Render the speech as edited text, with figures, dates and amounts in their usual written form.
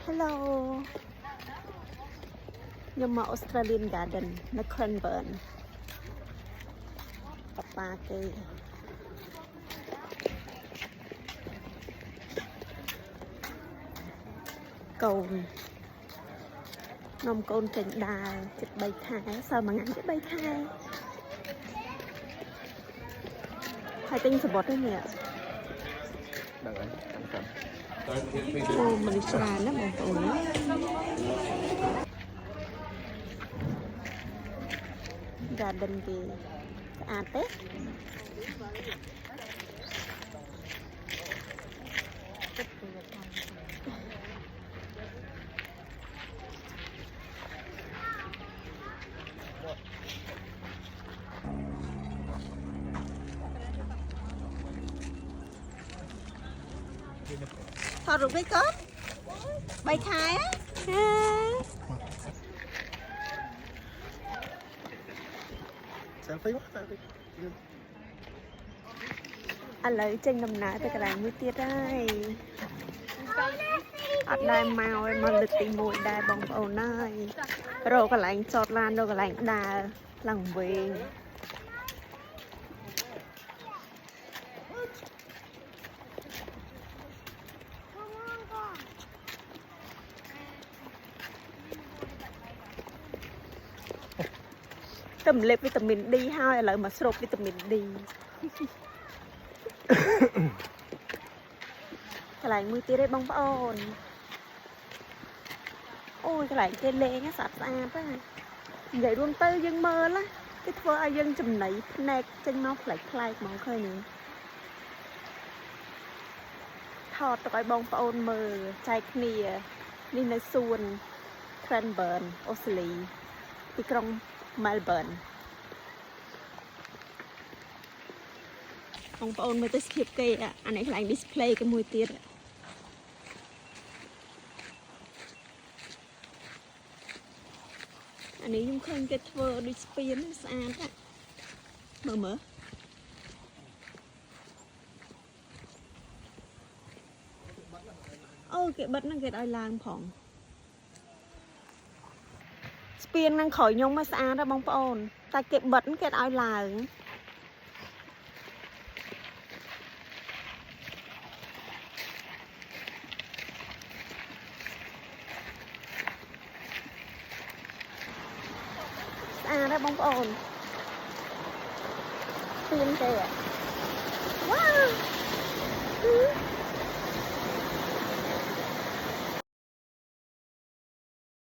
Hello ខ្ញុំមក Australian Garden នៅ Cranbourne ប៉ាគេកូននាំកូនចេញដើរជិត3ខែសល់មួយថ្ងៃជិត3ខែហើយទិញសបុតទេនេះដឹងហើយចាំអូមនុស្សច្រើនណាស់បងប្អូនGarden គេស្អាតទេថតរូបនេះកូន3ខែSelfie quá, selfie. ឥឡូវចេញដំណើរទៅកន្លែងមួយទៀតហើយអត់ដែរមកលើកទី1ដែរបងប្អូនហើយរកកន្លែងចតឡានរកកន្លែងដើរឡើងវិញទៅម្លេបវីតាមីន D ហើយឥឡូវមកស្រូបវីតាមីន D កន្លែងមួយទៀតទេបងប្អូនអូយកន្លែងគេលេងស្អាតស្អាតហ្នឹងនិយាយរួមទៅយើងមើលណាគេធ្វើឲ្យយើងចំណៃភ្នែកចេញមកប្លែកៗហ្មងឃើញថតទៅឲ្យបងប្អូនមើលចែកគ្នានេះនៅសួន Cranbourne អូស្ត្រាលីទីក្រុង Melbourne បងប្អូនមើលទៅស្គៀបគេអានេះកន្លែង display ក៏មួយទៀតអានេះខ្ញុំឃើញគេធ្វើដូចស្ពានស្អាតមើលអូគេបិទហ្នឹងគេឲ្យឡើងផងស្ពានហ្នឹងក្រោយខ្ញុំមកស្អាតណាបងប្អូនតែគេបិទគេឲ្យឡើងស្អាតណាបងប្អូនស្ពានគេវ៉ាវ